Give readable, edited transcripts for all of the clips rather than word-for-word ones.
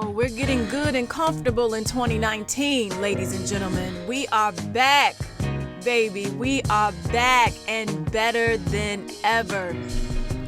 Oh, we're getting good and comfortable in 2019, ladies and gentlemen. We are back, baby. We are back and better than ever.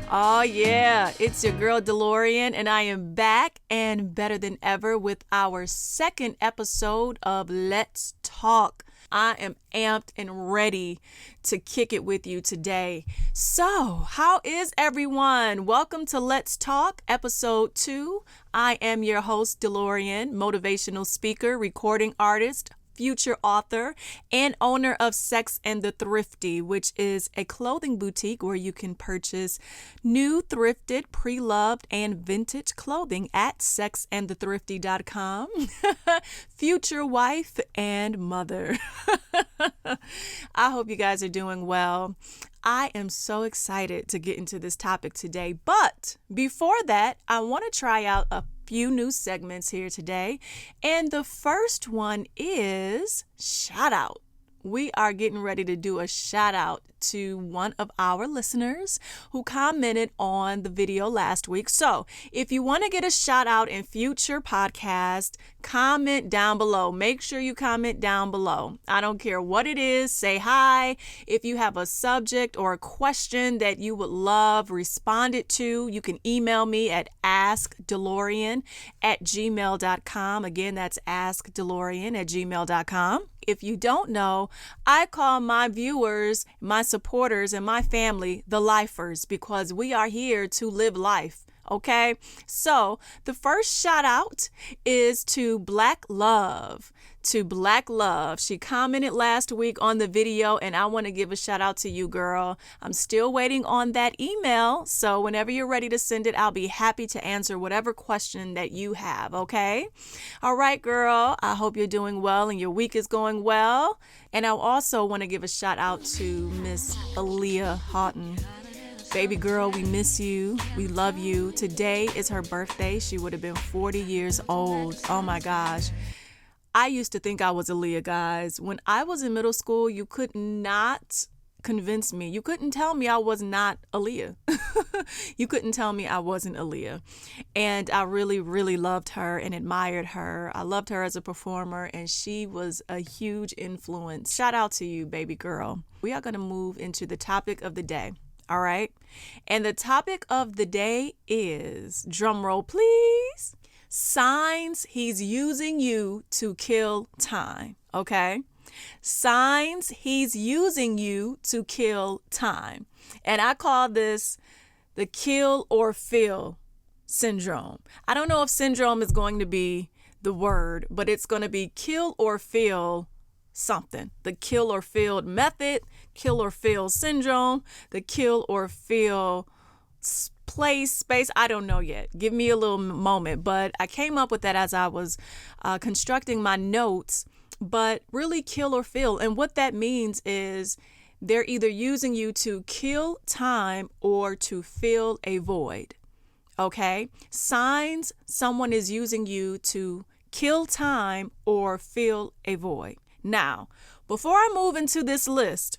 Oh, yeah. It's your girl, DeLaurian, and I am back and better than ever with our second episode of Let's Talk. I am amped and ready to kick it with you today. So, how is everyone? Welcome to Let's Talk, episode 2. I am your host, DeLaurian, motivational speaker, recording artist, future author, and owner of Sex and the Thrifty, which is a clothing boutique where you can purchase new, thrifted, pre-loved, and vintage clothing at sexandthethrifty.com. Future wife and mother. I hope you guys are doing well. I am so excited to get into this topic today. But before that, I want to try out a few new segments here today. And the first one is shout out. We are getting ready to do a shout out to one of our listeners who commented on the video last week. So if you want to get a shout out in future podcasts, comment down below. Make sure you comment down below. I don't care what it is. Say hi. If you have a subject or a question that you would love responded to, you can email me at askdelaurian@gmail.com. Again, that's askdelaurian@gmail.com. If you don't know, I call my viewers, my supporters, and my family the lifers because we are here to live life. Okay, so the first shout out is to Black Love. She commented last week on the video, and I want to give a shout out to you, girl. I'm still waiting on that email, so whenever you're ready to send it, I'll be happy to answer whatever question that you have, okay? All right, girl, I hope you're doing well and your week is going well. And I also want to give a shout out to Miss Aaliyah Houghton. Baby girl, we miss you. We love you. Today is her birthday. She would have been 40 years old. Oh my gosh. I used to think I was Aaliyah, guys. When I was in middle school, you could not convince me. You couldn't tell me I was not Aaliyah. You couldn't tell me I wasn't Aaliyah. And I really, really loved her and admired her. I loved her as a performer, and she was a huge influence. Shout out to you, baby girl. We are going to move into the topic of the day. All right. And the topic of the day is, drum roll, please, signs he's using you to kill time. Okay. Signs he's using you to kill time. And I call this the kill or fill syndrome. I don't know if syndrome is going to be the word, but it's going to be kill or fill something. The kill or fill method, kill or fill syndrome, the kill or fill place, space. I don't know yet. Give me a little moment. But I came up with that as I was constructing my notes. But really kill or fill. And what that means is they're either using you to kill time or to fill a void. Okay? Signs someone is using you to kill time or fill a void. Now, before I move into this list,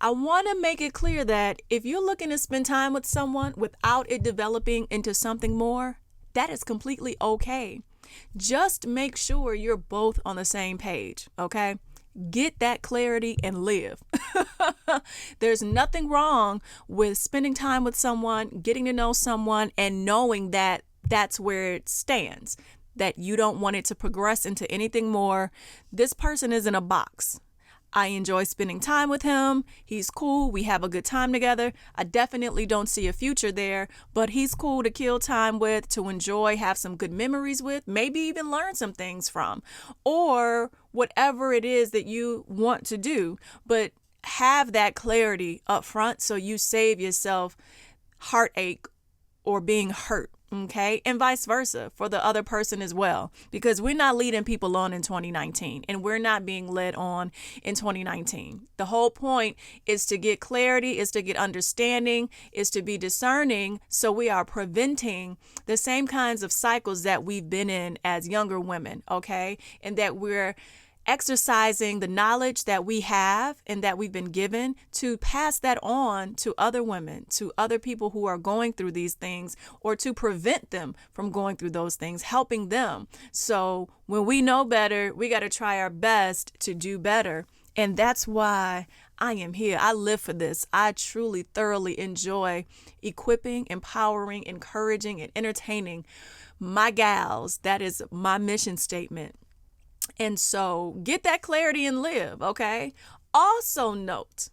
I want to make it clear that if you're looking to spend time with someone without it developing into something more, that is completely okay. Just make sure you're both on the same page, okay? Get that clarity and live. There's nothing wrong with spending time with someone, getting to know someone, and knowing that that's where it stands, that you don't want it to progress into anything more. This person is in a box. I enjoy spending time with him. He's cool. We have a good time together. I definitely don't see a future there, but he's cool to kill time with, to enjoy, have some good memories with, maybe even learn some things from, or whatever it is that you want to do. But have that clarity up front so you save yourself heartache or being hurt. Okay, and vice versa for the other person as well, because we're not leading people on in 2019 and we're not being led on in 2019. The whole point is to get clarity, is to get understanding, is to be discerning, so we are preventing the same kinds of cycles that we've been in as younger women, okay, and that we're exercising the knowledge that we have and that we've been given to pass that on to other women, to other people who are going through these things, or to prevent them from going through those things, helping them. So when we know better, we got to try our best to do better. And that's why I am here. I live for this. I truly, thoroughly enjoy equipping, empowering, encouraging, and entertaining my gals. That is my mission statement. And so get that clarity and live, okay? Also note,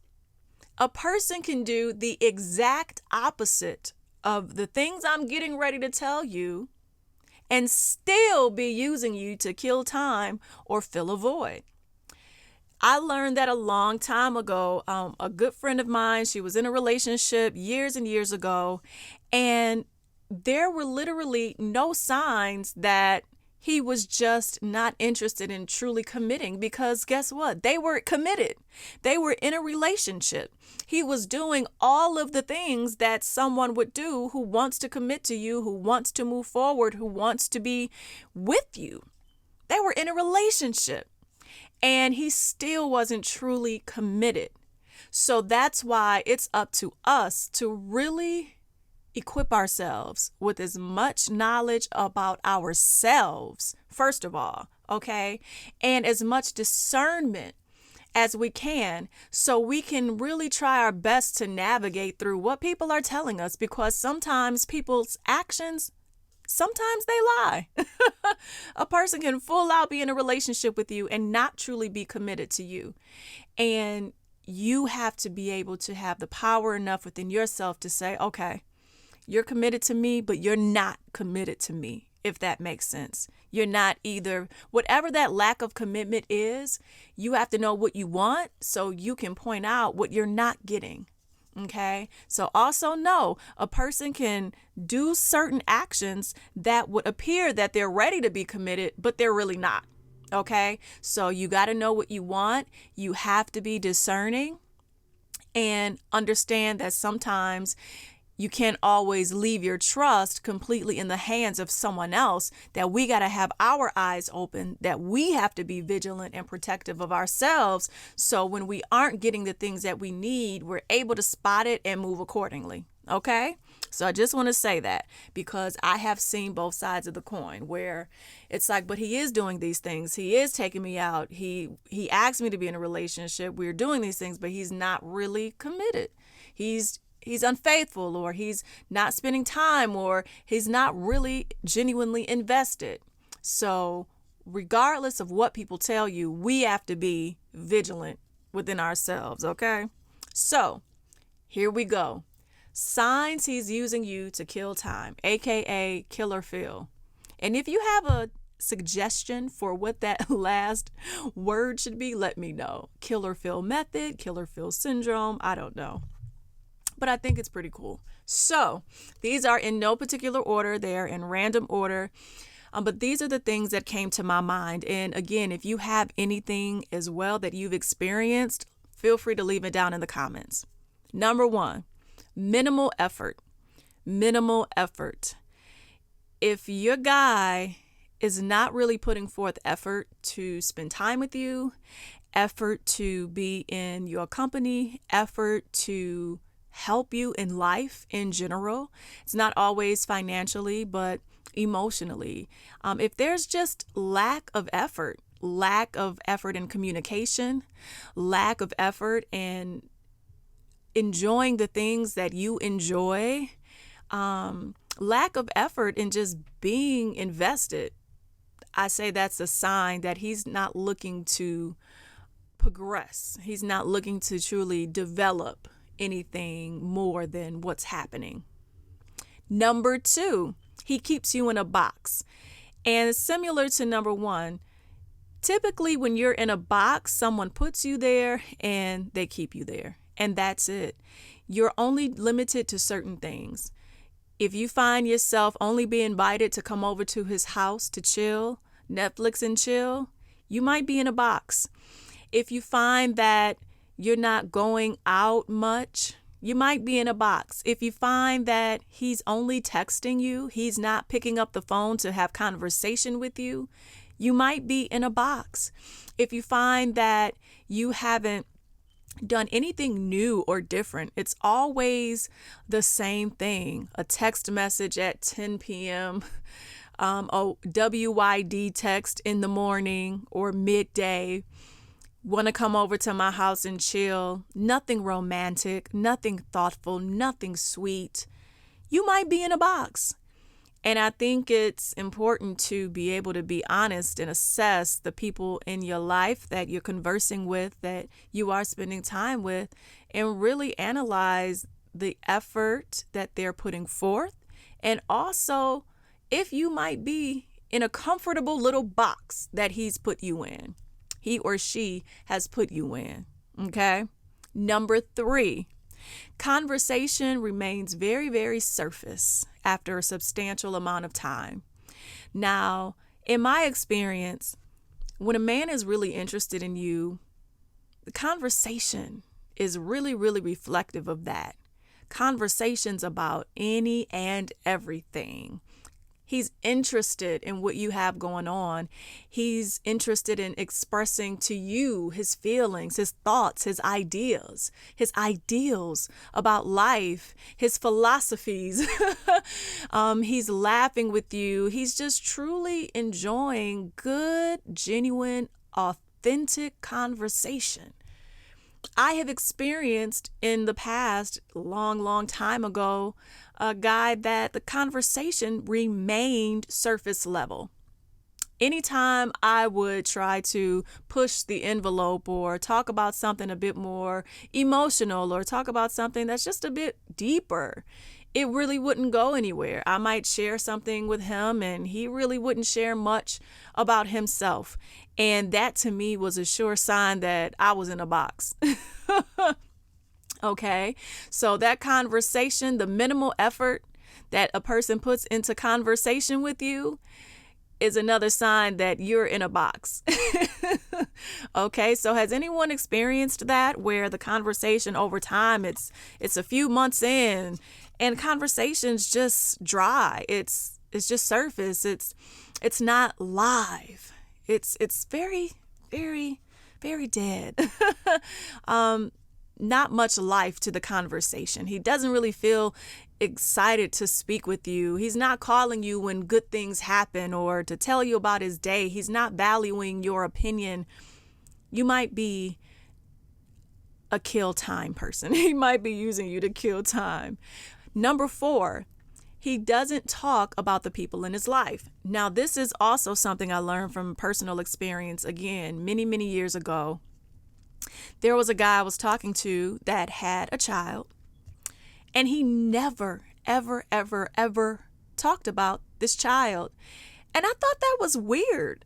a person can do the exact opposite of the things I'm getting ready to tell you and still be using you to kill time or fill a void. I learned that a long time ago. A good friend of mine, she was in a relationship years and years ago, and there were literally no signs that he was just not interested in truly committing, because guess what? They were committed. They were in a relationship. He was doing all of the things that someone would do who wants to commit to you, who wants to move forward, who wants to be with you. They were in a relationship, and he still wasn't truly committed. So that's why it's up to us to really equip ourselves with as much knowledge about ourselves, first of all, okay, and as much discernment as we can, so we can really try our best to navigate through what people are telling us, because sometimes people's actions, sometimes they lie. A person can full out be in a relationship with you and not truly be committed to you. And you have to be able to have the power enough within yourself to say, okay, you're committed to me, but you're not committed to me, if that makes sense. You're not either. Whatever that lack of commitment is, you have to know what you want so you can point out what you're not getting. Okay. So also know a person can do certain actions that would appear that they're ready to be committed, but they're really not. Okay. So you got to know what you want. You have to be discerning and understand that sometimes you can't always leave your trust completely in the hands of someone else, that we got to have our eyes open, that we have to be vigilant and protective of ourselves. So when we aren't getting the things that we need, we're able to spot it and move accordingly. Okay. So I just want to say that, because I have seen both sides of the coin where it's like, but he is doing these things. He is taking me out. He asked me to be in a relationship. We're doing these things, but he's not really committed. He's unfaithful, or he's not spending time, or he's not really genuinely invested. So regardless of what people tell you, we have to be vigilant within ourselves. Okay. So here we go. Signs he's using you to kill time, aka kill or fill. And if you have a suggestion for what that last word should be, let me know. Kill or fill method, kill or fill syndrome, I don't know. But I think it's pretty cool. So these are in no particular order. They're in random order. But these are the things that came to my mind. And again, if you have anything as well that you've experienced, feel free to leave it down in the comments. Number 1, minimal effort. Minimal effort. If your guy is not really putting forth effort to spend time with you, effort to be in your company, effort to help you in life in general. It's not always financially, but emotionally. If there's just lack of effort in communication, lack of effort in enjoying the things that you enjoy, lack of effort in just being invested, I say that's a sign that he's not looking to progress. He's not looking to truly develop anything more than what's happening. Number 2, he keeps you in a box. And similar to number 1, typically when you're in a box, someone puts you there and they keep you there. And that's it. You're only limited to certain things. If you find yourself only being invited to come over to his house to chill, Netflix and chill, you might be in a box. If you find that you're not going out much, you might be in a box. If you find that he's only texting you, he's not picking up the phone to have conversation with you, You might be in a box. If you find that you haven't done anything new or different, it's always the same thing. A text message at 10 p.m., a WYD text in the morning or midday. Want to come over to my house and chill. Nothing romantic, nothing thoughtful, nothing sweet. You might be in a box. And I think it's important to be able to be honest and assess the people in your life that you're conversing with, that you are spending time with, and really analyze the effort that they're putting forth. And also, if you might be in a comfortable little box that he's put you in, he or she has put you in. Okay. Number 3. Conversation remains very, very surface after a substantial amount of time. Now, in my experience, when a man is really interested in you, the conversation is really, really reflective of that. Conversations about any and everything. He's interested in what you have going on. He's interested in expressing to you his feelings, his thoughts, his ideas, his ideals about life, his philosophies. He's laughing with you. He's just truly enjoying good, genuine, authentic conversation. I have experienced in the past, long time ago, a guy that the conversation remained surface level. Anytime I would try to push the envelope or talk about something a bit more emotional or talk about something that's just a bit deeper, it really wouldn't go anywhere. I might share something with him and he really wouldn't share much about himself. And that to me was a sure sign that I was in a box. Okay, so that conversation, the minimal effort that a person puts into conversation with you is another sign that you're in a box. Okay, so has anyone experienced that where the conversation over time, it's a few months in and conversation's just dry. It's just surface. It's not live. It's very, very, very dead. Not much life to the conversation. He doesn't really feel excited to speak with you. He's not calling you when good things happen or to tell you about his day. He's not valuing your opinion. You might be a kill time person. He might be using you to kill time. Number 4, he doesn't talk about the people in his life. Now, this is also something I learned from personal experience, again, many, many years ago. There was a guy I was talking to that had a child, and he never, ever, ever, ever talked about this child. And I thought that was weird.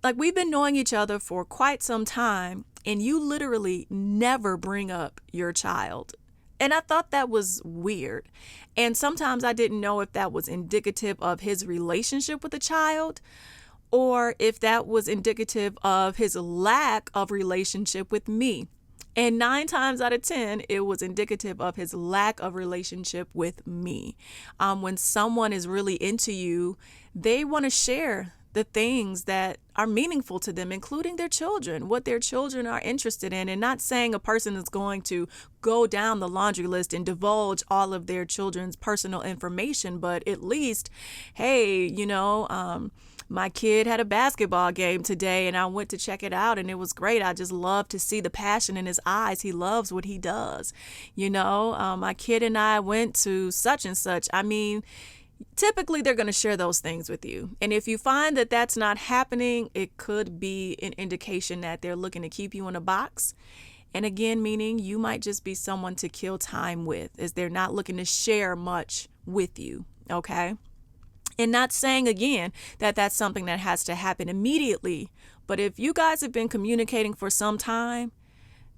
Like, we've been knowing each other for quite some time, and you literally never bring up your child. And I thought that was weird. And sometimes I didn't know if that was indicative of his relationship with the child, or if that was indicative of his lack of relationship with me. And 9 times out of 10, it was indicative of his lack of relationship with me. When someone is really into you, they want to share the things that are meaningful to them, including their children, what their children are interested in, and not saying a person is going to go down the laundry list and divulge all of their children's personal information, but at least, hey, my kid had a basketball game today and I went to check it out and it was great. I just love to see the passion in his eyes. He loves what he does. My kid and I went to such and such. I mean, typically they're going to share those things with you. And if you find that that's not happening, it could be an indication that they're looking to keep you in a box. And again, meaning you might just be someone to kill time with, as they're not looking to share much with you. Okay. And not saying, again, that that's something that has to happen immediately. But if you guys have been communicating for some time,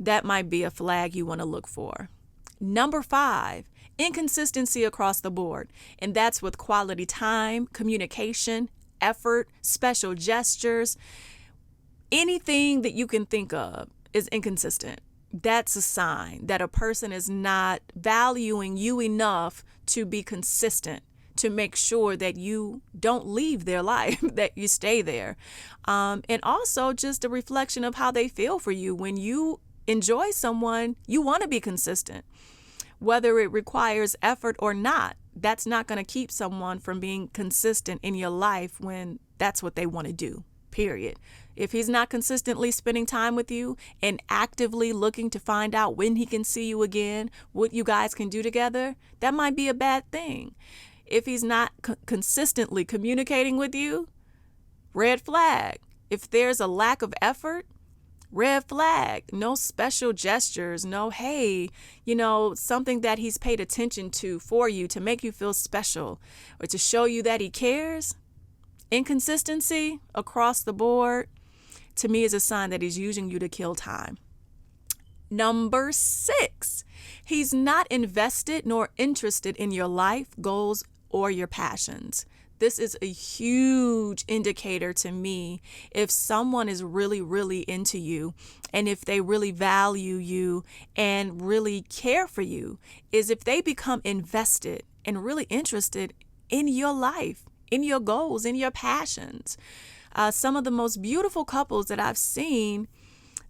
that might be a flag you want to look for. Number 5, inconsistency across the board. And that's with quality time, communication, effort, special gestures. Anything that you can think of is inconsistent. That's a sign that a person is not valuing you enough to be consistent, to make sure that you don't leave their life, that you stay there. And also just a reflection of how they feel for you. When you enjoy someone, you want to be consistent. Whether it requires effort or not, that's not going to keep someone from being consistent in your life when that's what they want to do, period. If he's not consistently spending time with you and actively looking to find out when he can see you again, what you guys can do together, that might be a bad thing. If he's not consistently communicating with you, red flag. If there's a lack of effort, red flag. No special gestures, no, hey, something that he's paid attention to for you to make you feel special or to show you that he cares. Inconsistency across the board, to me, is a sign that he's using you to kill time. Number 6, he's not invested nor interested in your life, goals, or your passions. This is a huge indicator to me if someone is really, really into you and if they really value you and really care for you, is if they become invested and really interested in your life, in your goals, in your passions. Some of the most beautiful couples that I've seen,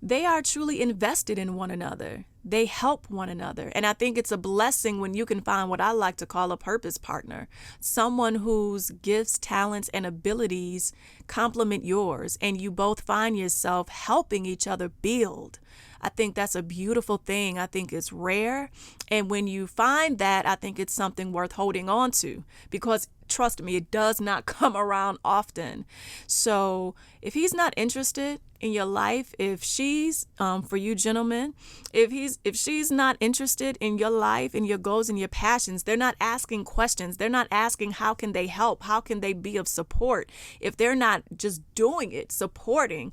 they are truly invested in one another. They help one another. And I think it's a blessing when you can find what I like to call a purpose partner, someone whose gifts, talents, and abilities complement yours, and you both find yourself helping each other build. I think that's a beautiful thing. I think it's rare. And when you find that, I think it's something worth holding on to, because trust me, it does not come around often. So if he's not interested in your life, if she's, for you gentlemen, if she's not interested in your life and your goals and your passions, they're not asking questions. They're not asking how can they help? How can they be of support? If they're not just doing it, supporting,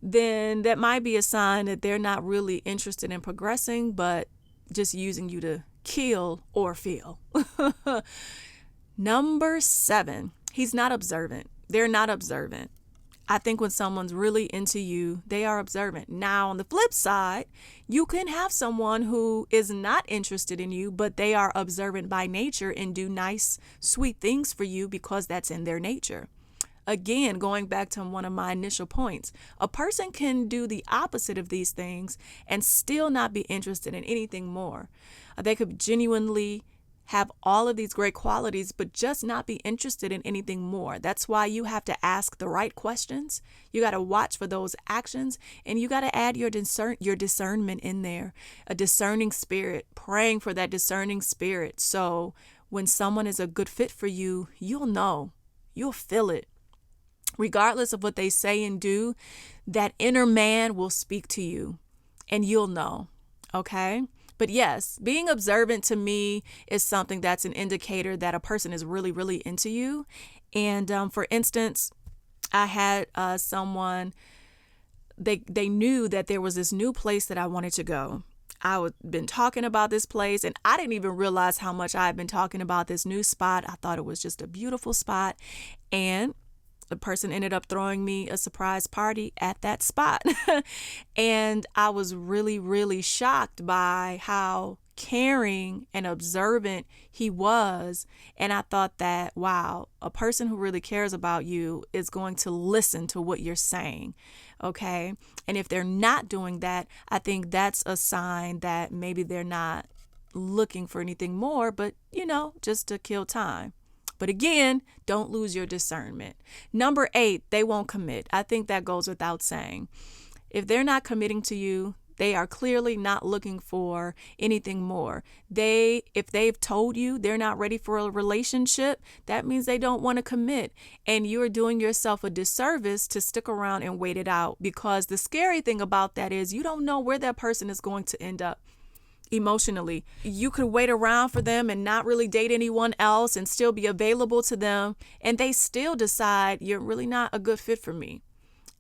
then that might be a sign that they're not really interested in progressing, but just using you to kill or feel. Number 7, he's not observant. They're not observant. I think when someone's really into you, they are observant. Now, on the flip side, you can have someone who is not interested in you, but they are observant by nature and do nice, sweet things for you because that's in their nature. Again, going back to one of my initial points, a person can do the opposite of these things and still not be interested in anything more. They could genuinely have all of these great qualities, but just not be interested in anything more. That's why you have to ask the right questions. You got to watch for those actions, and you got to add your discernment in there, a discerning spirit, praying for that discerning spirit. So when someone is a good fit for you, you'll know, you'll feel it. Regardless of what they say and do, that inner man will speak to you and you'll know. Okay. But yes, being observant to me is something that's an indicator that a person is really, really into you. And for instance, I had someone, they knew that there was this new place that I wanted to go. I've been talking about this place and I didn't even realize how much I've been talking about this new spot. I thought it was just a beautiful spot. And the person ended up throwing me a surprise party at that spot. And I was really, really shocked by how caring and observant he was. And I thought that, wow, a person who really cares about you is going to listen to what you're saying. Okay. And if they're not doing that, I think that's a sign that maybe they're not looking for anything more, but, just to kill time. But again, don't lose your discernment. Number 8, they won't commit. I think that goes without saying. If they're not committing to you, they are clearly not looking for anything more. If they've told you they're not ready for a relationship, that means they don't want to commit. And you're doing yourself a disservice to stick around and wait it out, because the scary thing about that is you don't know where that person is going to end up. Emotionally, you could wait around for them and not really date anyone else and still be available to them, and they still decide you're really not a good fit for me.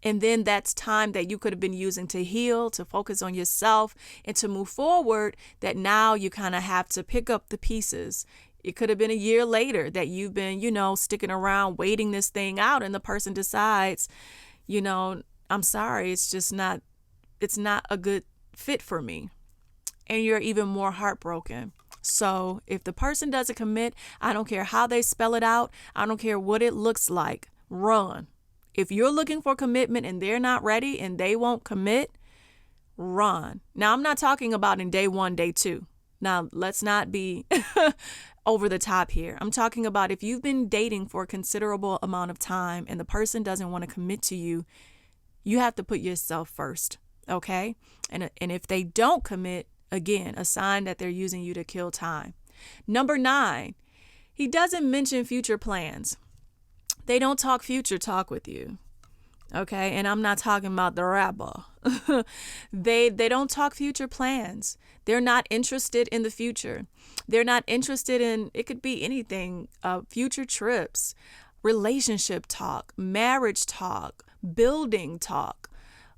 And then that's time that you could have been using to heal, to focus on yourself, and to move forward, that now you kind of have to pick up the pieces. It could have been a year later that you've been, sticking around waiting this thing out, and the person decides, I'm sorry, it's not a good fit for me. And you're even more heartbroken. So if the person doesn't commit, I don't care how they spell it out. I don't care what it looks like. Run. If you're looking for commitment and they're not ready and they won't commit, run. Now, I'm not talking about in day 1, day 2. Now, let's not be over the top here. I'm talking about if you've been dating for a considerable amount of time and the person doesn't want to commit to you, you have to put yourself first, okay? And if they don't commit, again, a sign that they're using you to kill time. Number 9, he doesn't mention future plans. They don't talk future talk with you. Okay, and I'm not talking about the rapper. They don't talk future plans. They're not interested in the future. They're not interested in, it could be anything, future trips, relationship talk, marriage talk, building talk,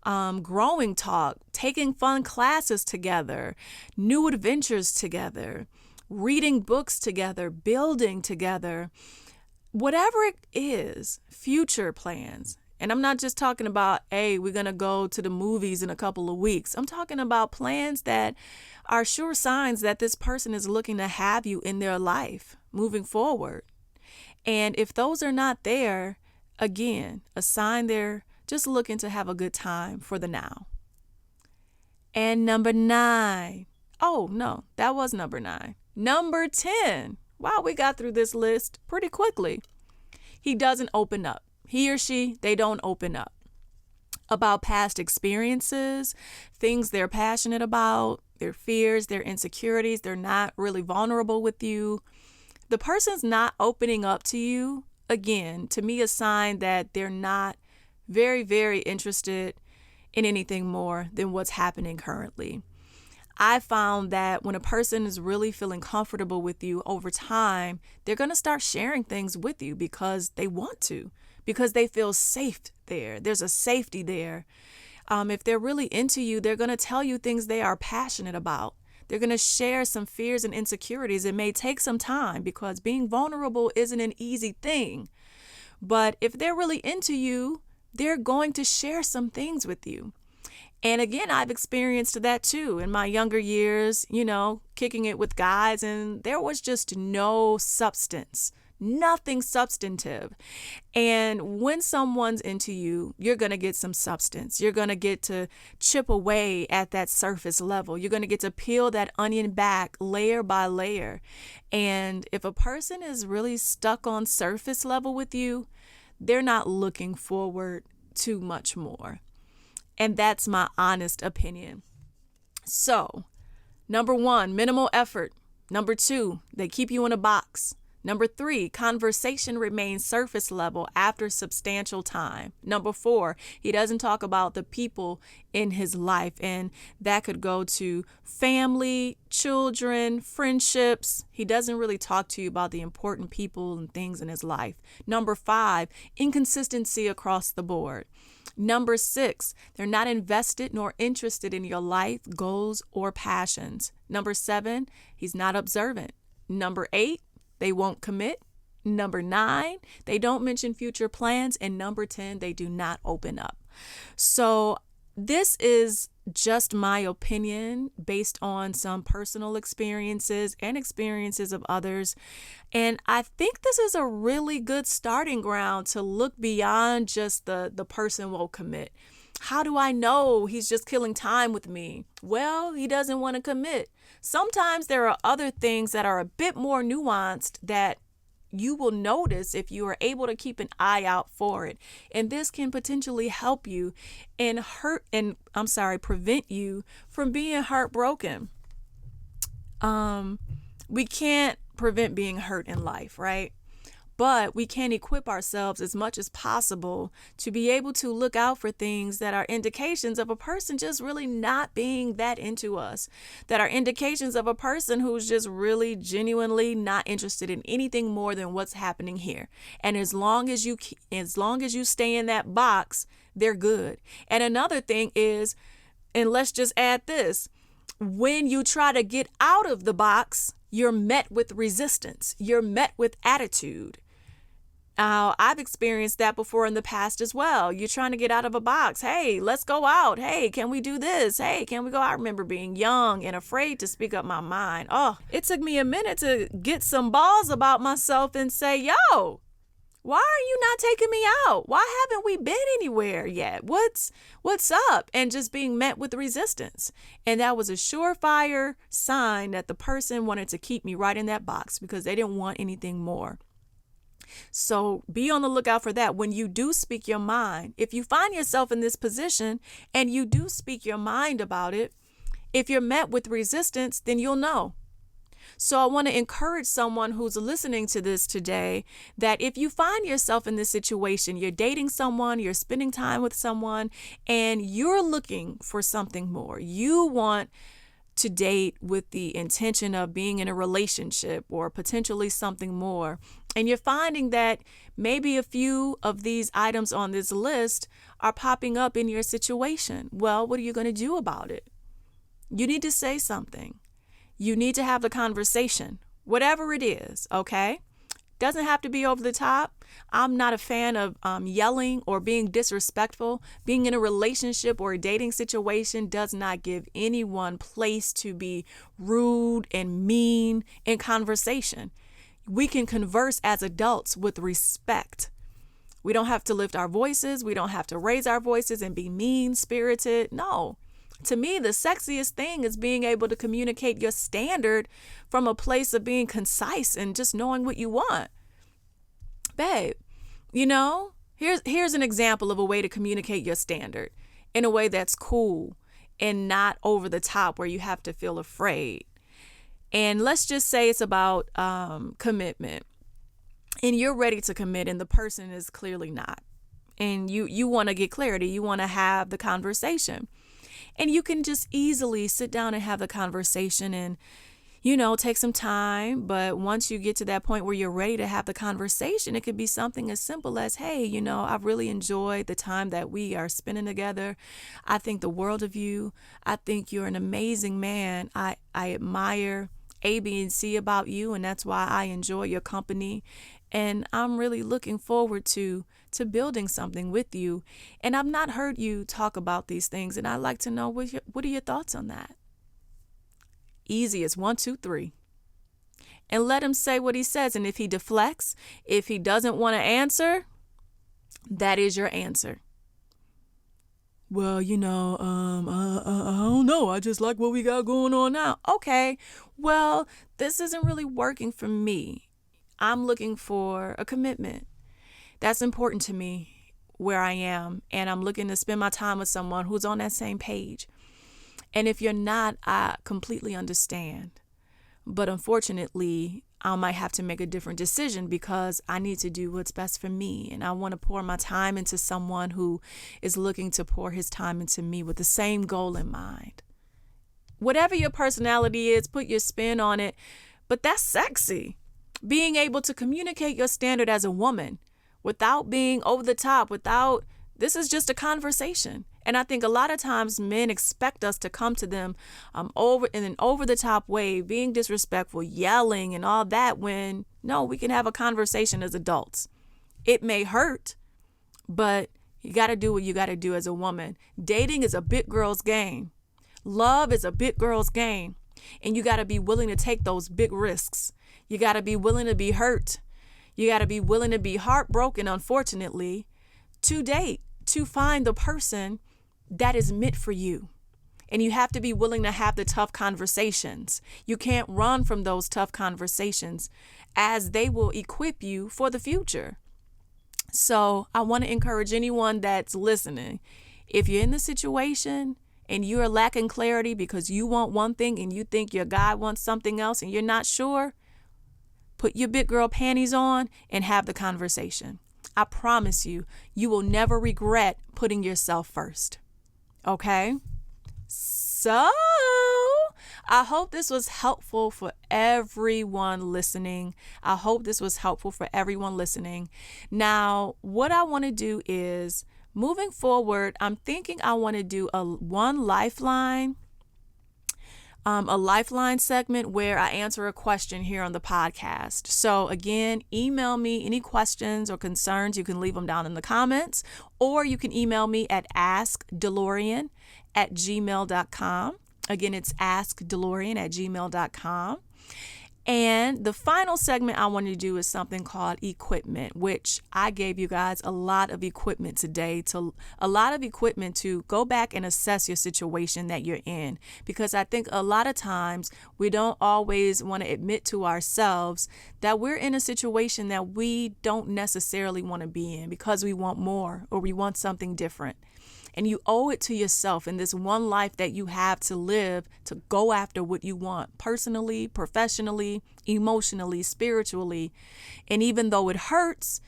growing talk, taking fun classes together, new adventures together, reading books together, building together, whatever it is, future plans. And I'm not just talking about, hey, we're going to go to the movies in a couple of weeks. I'm talking about plans that are sure signs that this person is looking to have you in their life moving forward. And if those are not there, again, a sign they're just looking to have a good time for the now. And number 9. Oh, no, that was number 9. Number 10. Wow, we got through this list pretty quickly. He doesn't open up. He or she, they don't open up about past experiences, things they're passionate about, their fears, their insecurities. They're not really vulnerable with you. The person's not opening up to you, again, to me, a sign that they're not very, very interested in anything more than what's happening currently. I found that when a person is really feeling comfortable with you over time, they're going to start sharing things with you because they want to, because they feel safe there. There's a safety there. If they're really into you, they're going to tell you things they are passionate about. They're going to share some fears and insecurities. It may take some time because being vulnerable isn't an easy thing. But if they're really into you, they're going to share some things with you. And again, I've experienced that too in my younger years, kicking it with guys, and there was just no substance, nothing substantive. And when someone's into you, you're going to get some substance. You're going to get to chip away at that surface level. You're going to get to peel that onion back layer by layer. And if a person is really stuck on surface level with you, they're not looking forward to much more. And that's my honest opinion. So, number 1, minimal effort. Number 2, they keep you in a box. Number 3, conversation remains surface level after substantial time. Number 4, he doesn't talk about the people in his life, and that could go to family, children, friendships. He doesn't really talk to you about the important people and things in his life. Number 5, inconsistency across the board. Number 6, they're not invested nor interested in your life, goals, or passions. Number 7, he's not observant. Number 8, they won't commit. Number 9, they don't mention future plans. And number 10, they do not open up. So this is just my opinion based on some personal experiences and experiences of others. And I think this is a really good starting ground to look beyond just the person won't commit. How do I know he's just killing time with me? Well, he doesn't want to commit. Sometimes there are other things that are a bit more nuanced that you will notice if you are able to keep an eye out for it. And this can potentially help you and prevent you from being heartbroken. We can't prevent being hurt in life, right? But we can equip ourselves as much as possible to be able to look out for things that are indications of a person just really not being that into us, that are indications of a person who's just really genuinely not interested in anything more than what's happening here. And as long as you stay in that box, they're good. And another thing is, and let's just add this, when you try to get out of the box, you're met with resistance. You're met with attitude. I've experienced that before in the past as well. You're trying to get out of a box. Hey, let's go out. Hey, can we do this? Hey, can we go? I remember being young and afraid to speak up my mind. Oh, it took me a minute to get some balls about myself and say, yo, why are you not taking me out? Why haven't we been anywhere yet? What's up? And just being met with resistance. And that was a surefire sign that the person wanted to keep me right in that box because they didn't want anything more. So be on the lookout for that. When you do speak your mind, if you find yourself in this position and you do speak your mind about it, if you're met with resistance, then you'll know. So I want to encourage someone who's listening to this today that if you find yourself in this situation, you're dating someone, you're spending time with someone, and you're looking for something more. You want to date with the intention of being in a relationship or potentially something more. And you're finding that maybe a few of these items on this list are popping up in your situation. Well, what are you going to do about it? You need to say something. You need to have the conversation, whatever it is, okay? Doesn't have to be over the top. I'm not a fan of yelling or being disrespectful. Being in a relationship or a dating situation does not give anyone place to be rude and mean in conversation. We can converse as adults with respect. We don't have to lift our voices. We don't have to raise our voices and be mean-spirited. No. To me, the sexiest thing is being able to communicate your standard from a place of being concise and just knowing what you want. Babe, here's an example of a way to communicate your standard in a way that's cool and not over the top where you have to feel afraid. And let's just say it's about commitment. And you're ready to commit and the person is clearly not. And you want to get clarity. You want to have the conversation. And you can just easily sit down and have the conversation and, take some time. But once you get to that point where you're ready to have the conversation, it could be something as simple as, hey, I've really enjoyed the time that we are spending together. I think the world of you. I think you're an amazing man. I admire A, B, and C about you, and that's why I enjoy your company. And I'm really looking forward to building something with you. And I've not heard you talk about these things, and I'd like to know what are your thoughts on that? Easy as 1, 2, 3. And let him say what he says. And if he deflects, if he doesn't want to answer, that is your answer. Well, I don't know. I just like what we got going on now. Okay, well, this isn't really working for me. I'm looking for a commitment. That's important to me where I am. And I'm looking to spend my time with someone who's on that same page. And if you're not, I completely understand. But unfortunately, I might have to make a different decision because I need to do what's best for me. And I want to pour my time into someone who is looking to pour his time into me with the same goal in mind. Whatever your personality is, put your spin on it. But that's sexy. Being able to communicate your standard as a woman without being over the top, this is just a conversation. And I think a lot of times men expect us to come to them in an over the top way, being disrespectful, yelling and all that, when no, we can have a conversation as adults. It may hurt, but you got to do what you got to do as a woman. Dating is a big girl's game. Love is a big girl's game. And you got to be willing to take those big risks. You got to be willing to be hurt. You got to be willing to be heartbroken, unfortunately, to date, to find the person that is meant for you. And you have to be willing to have the tough conversations. You can't run from those tough conversations, as they will equip you for the future. So I want to encourage anyone that's listening. If you're in the situation and you are lacking clarity because you want one thing and you think your guy wants something else and you're not sure, put your big girl panties on and have the conversation. I promise you, you will never regret putting yourself first. Okay? So I hope this was helpful for everyone listening. Now, what I want to do is, moving forward, I'm thinking I want to do one lifeline a Lifeline segment where I answer a question here on the podcast. So again, email me any questions or concerns. You can leave them down in the comments, or you can email me at askdelaurian@gmail.com. Again, it's askdelaurian@gmail.com. And the final segment I want to do is something called equipment, which I gave you guys a lot of equipment today, to go back and assess your situation that you're in. Because I think a lot of times we don't always want to admit to ourselves that we're in a situation that we don't necessarily want to be in, because we want more or we want something different. And you owe it to yourself in this one life that you have to live to go after what you want, personally, professionally, emotionally, spiritually. And even though it hurts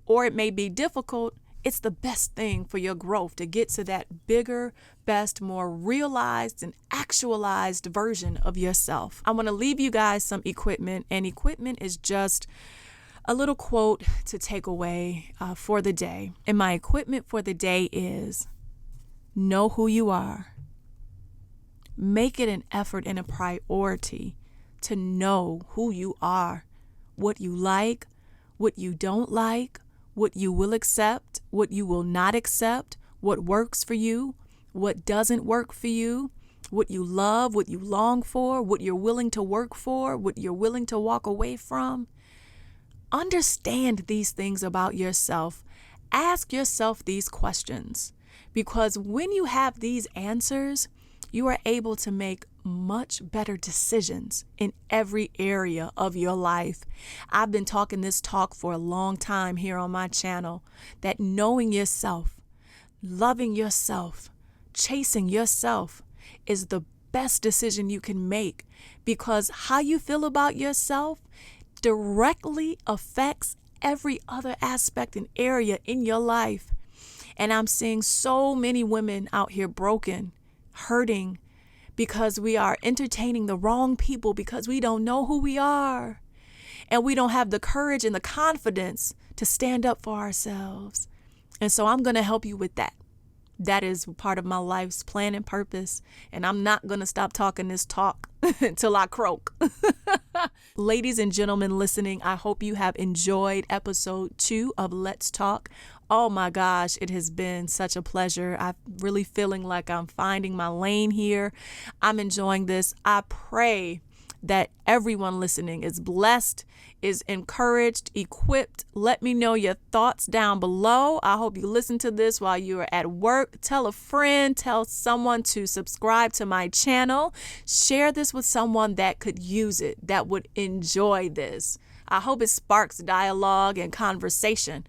or it may be difficult, it's the best thing for your growth to get to that bigger, best, more realized and actualized version of yourself. I want to leave you guys some equipment, and equipment is just a little quote to take away for the day. And my equipment for the day is: know who you are. Make it an effort and a priority to know who you are, what you like, what you don't like, what you will accept, what you will not accept, what works for you, what doesn't work for you, what you love, what you long for, what you're willing to work for, what you're willing to walk away from. Understand these things about yourself. Ask yourself these questions. Because when you have these answers, you are able to make much better decisions in every area of your life. I've been talking this talk for a long time here on my channel, that knowing yourself, loving yourself, chasing yourself is the best decision you can make, because how you feel about yourself directly affects every other aspect and area in your life. And I'm seeing so many women out here broken, hurting, because we are entertaining the wrong people, because we don't know who we are. And we don't have the courage and the confidence to stand up for ourselves. And so I'm going to help you with that. That is part of my life's plan and purpose. And I'm not going to stop talking this talk until I croak. Ladies and gentlemen listening, I hope you have enjoyed episode 2 of Let's Talk. Oh my gosh, it has been such a pleasure. I'm really feeling like I'm finding my lane here. I'm enjoying this. I pray that everyone listening is blessed, is encouraged, equipped. Let me know your thoughts down below. I hope you listen to this while you are at work. Tell a friend, tell someone to subscribe to my channel. Share this with someone that could use it, that would enjoy this. I hope it sparks dialogue and conversation.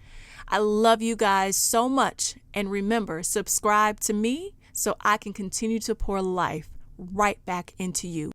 I love you guys so much. And remember, subscribe to me so I can continue to pour life right back into you.